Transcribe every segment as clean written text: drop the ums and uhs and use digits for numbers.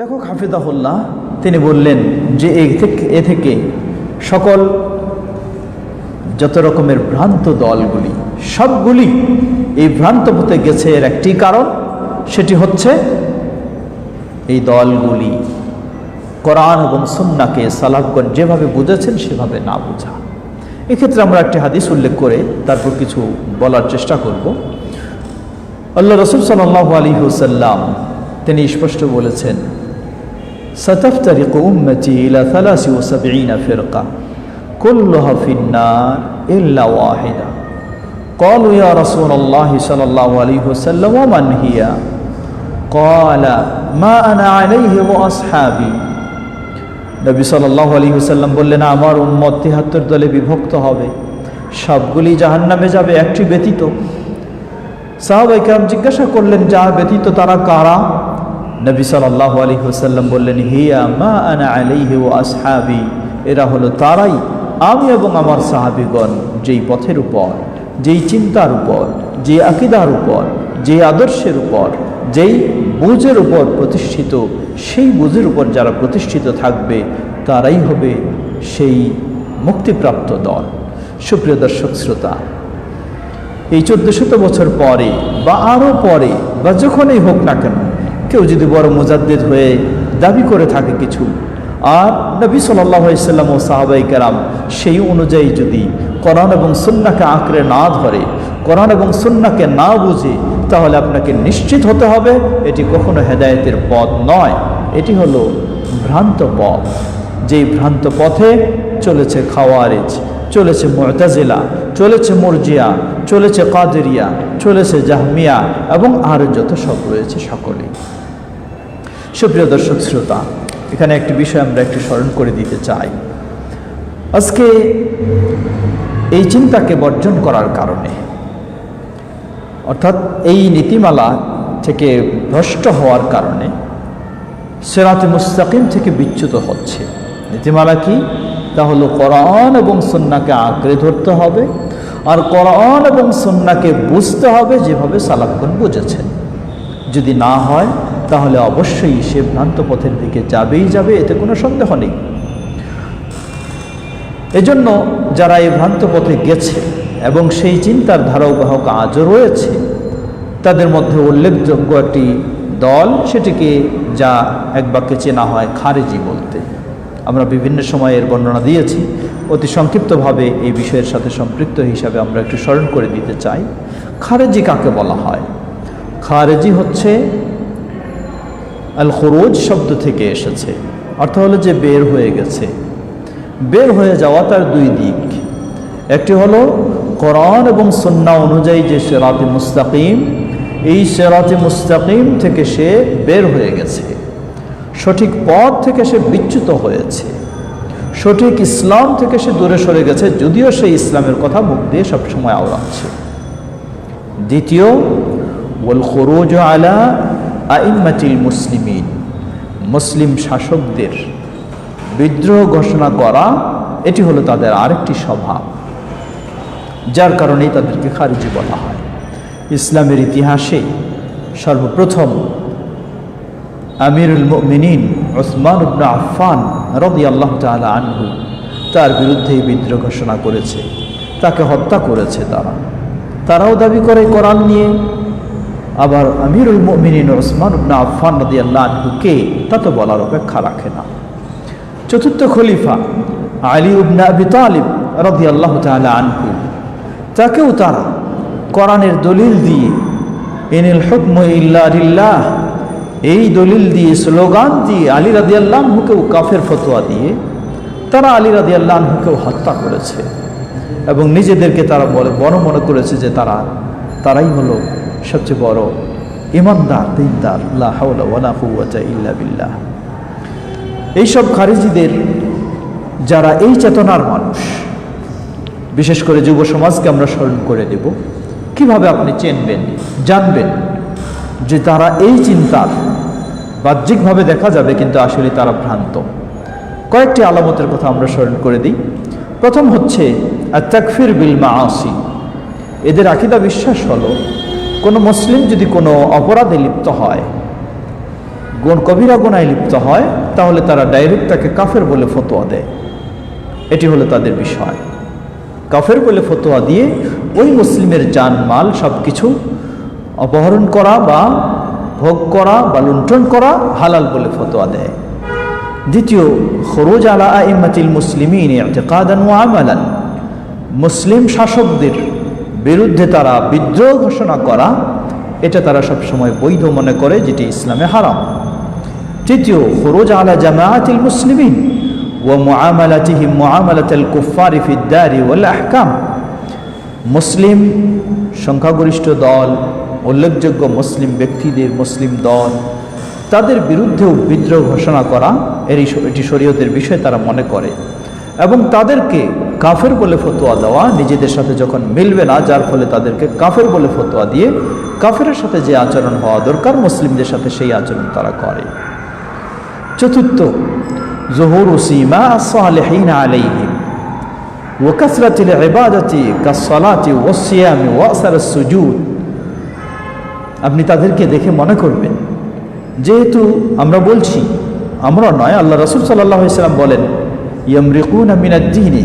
লেখক হাফিজাহুল্লাহ তিনি বললেন যে এ থেকে সকল যত রকমের ভ্রান্ত দলগুলি সবগুলি এই ভ্রান্ত পথে গেছে। এর একটি কারণ, সেটি হচ্ছে এই দলগুলি কোরআন এবং সুন্নাহকে সালাফগণ যেভাবে বুঝেছেন সেভাবে না বোঝা। এক্ষেত্রে আমরা একটি হাদিস উল্লেখ করে তারপর কিছু বলার চেষ্টা করব। আল্লাহ রাসূল সাল্লাল্লাহু আলাইহি ওয়াসাল্লাম তিনি স্পষ্ট বলেছেন, সাতাফতারিকু উম্মতি ইলা 73 ফিরকা কুল্লুহা ফিন্নার ইল্লা ওয়াহিদা। ক্বালু ইয়া রাসূলুল্লাহ সাল্লাল্লাহু আলাইহি ওয়াসাল্লাম ওয়া মান হিয়া? ক্বালা মা আনা আলাইহি ওয়া আসহাবি। নবী সাল্লাল্লাহু আলাইহি ওয়াসাল্লাম বললেন, আমার উম্মত 73 দলে বিভক্ত হবে, সবগুলি জাহান্নামে যাবে একটি ব্যতীত। সাহাবায়ে কেরাম জিজ্ঞাসা করলেন, যা ব্যতীত তারা কারা? নবী সাল্লাল্লাহু আলাইহি ওয়াসাল্লাম বললেন, হিয়া মা আনা আলাইহি ওয়া আসহাবি, এরা হলো তারাই আমি এবং আমার সাহাবীগণ যেই পথের উপর, যেই চিন্তার উপর, যে আকীদার উপর, যে আদর্শের উপর, যেই বুঝের উপর প্রতিষ্ঠিত, সেই বুঝের উপর যারা প্রতিষ্ঠিত থাকবে তারাই হবে সেই মুক্তিপ্রাপ্ত দল। সুপ্রিয় দর্শক শ্রোতা, এই 1400 বছর পরে বা আরও পরে বা যখনই হোক না কেন, কেউ যদি বড় মুজাদ্দিদ হয়ে দাবি করে থাকে কিছু, আর নবী সাল্লাল্লাহু আলাইহি ওয়াসাল্লাম ও সাহাবায়ে কেরাম সেই অনুযায়ী যদি কোরআন এবং সুন্নাহকে আঁকড়ে না ধরে, কোরআন এবং সুন্নাহকে না বুঝে, তাহলে আপনাকে নিশ্চিত হতে হবে এটি কখনো হেদায়েতের পথ নয়, এটি হলো ভ্রান্ত পথ। যেই ভ্রান্ত পথে চলেছে খাওয়ারিজ, চলেছে মুতাজিলা, চলেছে মুরজিয়া, চলেছে কাদেরিয়া, চলেছে জাহমিয়া এবং আরও যত সব রয়েছে সকলেই। সুপ্রিয় দর্শক শ্রোতা, এখানে একটি বিষয় আমরা একটু স্মরণ করে দিতে চাই। আজকে এই চিন্তাকে বর্জন করার কারণে, অর্থাৎ এই নীতিমালা থেকে ভ্রষ্ট হওয়ার কারণে সিরাতে মুস্তাকিম থেকে বিচ্যুত হচ্ছে। নীতিমালা কি? তা হলো কোরআন এবং সুন্নাহকে আঁকড়ে ধরতে হবে, আর কোরআন এবং সুন্নাহকে বুঝতে হবে যেভাবে সালাফগণ বুঝেছেন। যদি না হয় তাহলে অবশ্যই সে ভ্রান্ত পথের দিকে যাবেই যাবে, এতে কোনো সন্দেহ নেই। এজন্য যারা এই ভ্রান্ত পথে গেছে এবং সেই চিন্তার ধারাবাহক আজও রয়েছে, তাদের মধ্যে উল্লেখযোগ্য একটি দল, সেটিকে যা এক বাক্যে চেনা হয় খারেজি বলতে। আমরা বিভিন্ন সময়ে এর বর্ণনা দিয়েছি, অতি সংক্ষিপ্তভাবে এই বিষয়ের সাথে সম্পৃক্ত হিসাবে আমরা একটু স্মরণ করে দিতে চাই। খারেজি কাকে বলা হয়? খারেজি হচ্ছে আল খুরুজ শব্দ থেকে এসেছে, অর্থ হলো যে বের হয়ে গেছে। বের হয়ে যাওয়া তার দুই দিক, একটি হলো কোরআন এবং সুন্নাহ অনুযায়ী যে সিরাতে মুস্তাকিম, এই সিরাতে মুস্তাকিম থেকে সে বের হয়ে গেছে, সঠিক পথ থেকে সে বিচ্যুত হয়েছে, সঠিক ইসলাম থেকে সে দূরে সরে গেছে, যদিও সেই ইসলামের কথা মুখ দিয়ে সবসময় আওড়াচ্ছে। দ্বিতীয়, ওয়াল খুরুজ আলা আইম্মাতিল মুসলিমিন, মুসলিম শাসকদের বিদ্রোহ ঘোষণা করা, এটি হলো তাদের আরেকটি স্বভাব, যার কারণেই তাদেরকে খারিজি বলা হয়। ইসলামের ইতিহাসে সর্বপ্রথম আমিরুল মুমিনিন উসমান ইবনে আফফান রাদিয়াল্লাহু তাআলা আনহু তার বিরুদ্ধে বিদ্রোহ ঘোষণা করেছে, তাকে হত্যা করেছে। তারাও দাবি করে কোরআন নিয়ে, আবার আমিরুল মুমিনিন উসমান ইবনে আফফান রাদিয়াল্লাহু আনহু কে তা তো বলার অপেক্ষা রাখে না। চতুর্থ খলিফা আলী ইবনে আবি তালিব রাদিয়াল্লাহু তাআলা আনহু, তাকেও তারা কোরআনের দলিল দিয়ে, ইনিল হুকমু ইল্লা লিল্লাহ, এই দলিল দিয়ে, স্লোগান দিয়ে আলী রাদিয়াল্লাহু আনহুকেও কাফের ফতোয়া দিয়ে তারা আলী রাদিয়াল্লাহু আনহুকেও হত্যা করেছে এবং নিজেদেরকে তারা বড় মনে করেছে যে তারাই হলো সবচেয়ে বড় ইমানদার, দিনদার। লা হাওলা ওয়ালা কুওয়াতা ইল্লা বিল্লাহ। এইসব খারিজিদের যারা এই চেতনার মানুষ, বিশেষ করে যুব সমাজকে আমরা স্মরণ করে দেব, কিভাবে আপনি চিনবেন, জানবেন যে তারা এই চিন্তার, বাহ্যিকভাবে দেখা যাবে কিন্তু আসলে তারা ভ্রান্ত। কয়েকটি আলামতের কথা আমরা স্মরণ করে দিই। প্রথম হচ্ছে আত-তাকফির বিল মাআসি। এদের আকীদা বিশ্বাস হলো, কোনো মুসলিম যদি কোনো অপরাধে লিপ্ত হয়, কবিরা গুনায় লিপ্ত হয়, তাহলে তারা ডাইরেক্ট তাকে কাফের বলে ফতোয়া দেয়। এটি হলো তাদের বিষয়। কাফের বলে ফতোয়া দিয়ে ওই মুসলিমের জানমাল সব কিছু অপহরণ করা বা ভোগ করা বা লুণ্ঠন করা হালাল বলে ফতোয়া দেয়। দ্বিতীয়, খুরুজ আলা আইম্মাতিল মুসলিমিন ইতিকাদান ওয়া আমালান, মুসলিম শাসকদের বিরুদ্ধে তারা বিদ্রোহ ঘোষণা করা, এটা তারা সবসময় বৈধ মনে করে, যেটি ইসলামে হারাম। তৃতীয়, খুরুজ আলা জামাআতিল মুসলিমিন ওয়া মুআমালাতিহিম মুআমালাতাল কুফফারি ফিদ দারি ওয়াল আহকাম, মুসলিম সংখ্যাগরিষ্ঠ দল, উল্লেখযোগ্য মুসলিম ব্যক্তিদের, মুসলিম দল, তাদের বিরুদ্ধেও বিদ্রোহ ঘোষণা করা এটি শরীয়তের বিষয় তারা মনে করে, এবং তাদেরকে কাফের বলে ফতোয়া দেওয়া নিজেদের সাথে যখন মিলবে না, যার ফলে তাদেরকে কাফের বলে ফতোয়া দিয়ে কাফেরের সাথে যে আচরণ হওয়া দরকার মুসলিমদের সাথে সেই আচরণ তারা করে। চতুর্থ, যুহুরু সীমা আস-সালিহিন আলাইহিম ওয়া কাসরাতিল ইবাদাতি কাস-সালাতি ওয়াস-সিয়ামি ওয়া আসরাস সুজুদ, আপনি তাদেরকে দেখে মনে করবেন, যেহেতু আমরা বলছি, আমরা নয়, আল্লাহ রাসূল সাল্লাল্লাহু আলাইহি ওয়াসাল্লাম বলেন ইয়ামরিকুনা মিনাদ-দীনি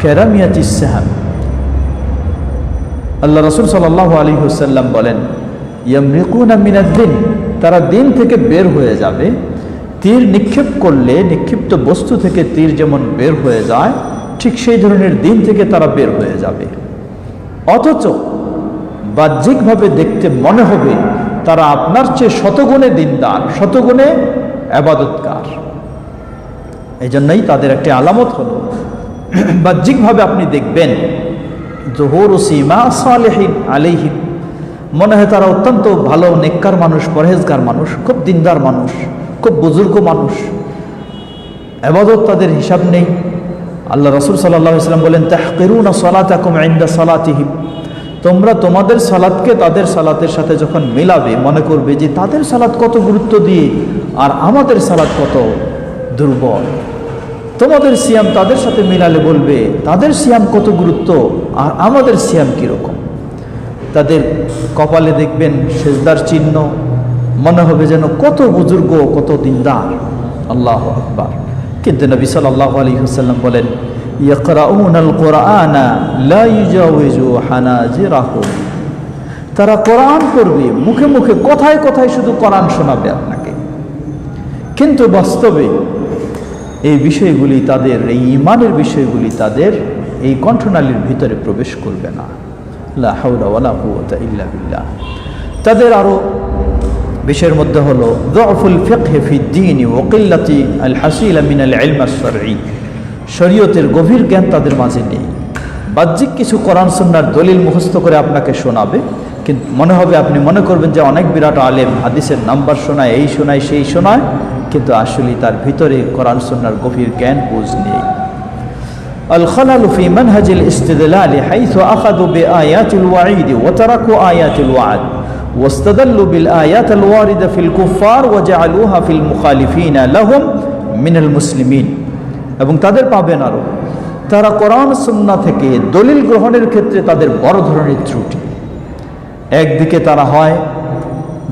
কারামিয়াতিস সাহাম, আল্লাহ রাসূল সাল্লাল্লাহু আলাইহি ওয়াসাল্লাম বলেন ইয়ামরিকুনা মিনাদ-দীন, তারা দিন থেকে বের হয়ে যাবে। তীর নিক্ষেপ করলে নিক্ষিপ্ত বস্তু থেকে তীর যেমন বের হয়ে যায়, ঠিক সেই ধরনের দিন থেকে তারা বের হয়ে যাবে। অথচ বাহ্যিকভাবে দেখতে মনে হবে তারা আপনার চেয়ে শতগুণে দিনদার, শতগুণে ইবাদতকার। এই জন্যই তাদের একটি আলামত হলো, বাহ্যিকভাবে আপনি দেখবেন যুহুরু সীমা সালিহিন আলাইহিম, মনে হয় তারা অত্যন্ত ভালো নেককার মানুষ, পরহেজগার মানুষ, খুব দিনদার মানুষ, খুব বুজুর্গ মানুষ, ইবাদত তাদের হিসাব নেই। আল্লাহ রাসূল সাল্লাল্লাহু আলাইহি ওয়াসাল্লাম বলেন তাহকিরুনা সালাতাকুম ইনদা সালাতিহিম, তোমরা তোমাদের সালাতকে তাদের সালাতের সাথে যখন মেলাবে, মনে করবে যে তাদের সালাত কত গুরুত্ব দিয়ে আর আমাদের সালাত কত দুর্বল। তোমাদের সিয়াম তাদের সাথে মিলালে বলবে তাদের সিয়াম কত গুরুত্ব আর আমাদের সিয়াম কীরকম। তাদের কপালে দেখবেন সেজদার চিহ্ন, মনে হবে যেন কত বুজুর্গ, কত দিনদার। আল্লাহু আকবার। কিন্তু নবী সাল্লাল্লাহু আলাইহি ওয়াসাল্লাম বলেন ইয়াকরাউনাল কুরআনা লা ইউজাউযু হানাজিরাহুম, তারা কোরআন পড়বে, মুখে মুখে কথায় কথায় শুধু কোরআন শোনাবে আপনাকে, কিন্তু বাস্তবে এই বিষয়গুলি তাদের, এই ঈমানের বিষয়গুলি তাদের এই কণ্ঠনালীর ভিতরে প্রবেশ করবে না। লা হাওলা ওয়ালা কুওয়াতা ইল্লা বিল্লাহ। তাদের আরো বিষয়ের মধ্যে হলো যুফুল ফিকহ ফিদ-দীন ওয়া কিল্লাতি আল হাসিলা মিনাল ইলম আশ-শারঈ, শরীয়তের গভীর জ্ঞান তাদের মাঝে নেই। বাহ্যিক কিছু কোরআন সুন্নাহর দলিল মুখস্থ করে আপনাকে শোনাবে, কিন্তু মনে হবে, আপনি মনে করবেন যে অনেক বিরাট আলেম, হাদিসের নাম্বার শোনায়, এই শোনায়, সেই শোনায়, কিন্তু আসলে তার ভিতরে কোরআন সুন্নাহর গভীর জ্ঞান বুঝ নেই। আল খালালু ফি মানহাজিল ইস্তিদলাল হাইথু আখাযু বিআয়াতিল ওয়াঈদ ওয়া তারাকু আয়াতিল ওয়া'দ ওয়াস্তাদাল্লু বিল আয়াতিল ওয়ারিদা ফিল কুফফার ওয়া জাআলুহা ফিল মুখালিফিনা লাহুম মিনাল মুসলিমিন। এবং তাদের পাবেন আরো, তারা কোরআন সুন্নাহ থেকে দলিল গ্রহণের ক্ষেত্রে তাদের বড় ধরনের ত্রুটি। একদিকে তারা হয়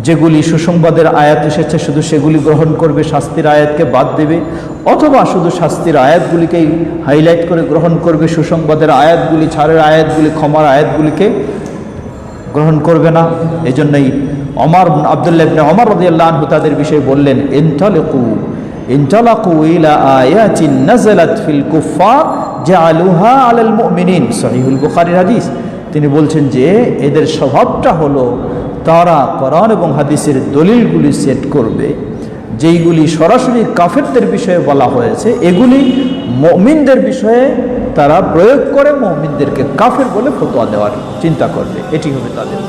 যেগুলি সুসংবাদের আয়াত এসেছে শুধু সেগুলি গ্রহণ করবে, শাস্তির আয়াতকে বাদ দেবে, অথবা শুধু শাস্তির আয়াতগুলিকেই হাইলাইট করে গ্রহণ করবে, সুসংবাদের আয়াতগুলি, ছাড়ের আয়াতগুলি, ক্ষমার আয়াতগুলিকে গ্রহণ করবে না। এই জন্যই আব্দুল্লাহ ইবনে ওমর রাদিয়াল্লাহু আনহু তাদের বিষয়ে বললেন ইনতালাকু ইলা আয়াতিন নাযালাত ফিল কুফফার জাআলুহা আলাল মুমিনিন, সহিহুল বুখারীর হাদিস। তিনি বলছেন যে এদের স্বভাবটা হলো তারা কোরআন এবং হাদিসের দলিলগুলি সেট করবে, যেইগুলি সরাসরি কাফেরদের বিষয়ে বলা হয়েছে, এগুলি মুমিনদের বিষয়ে তারা প্রয়োগ করে মুমিনদেরকে কাফের বলে ফতোয়া দেওয়ার চিন্তা করবে। এটি হবে তাদের।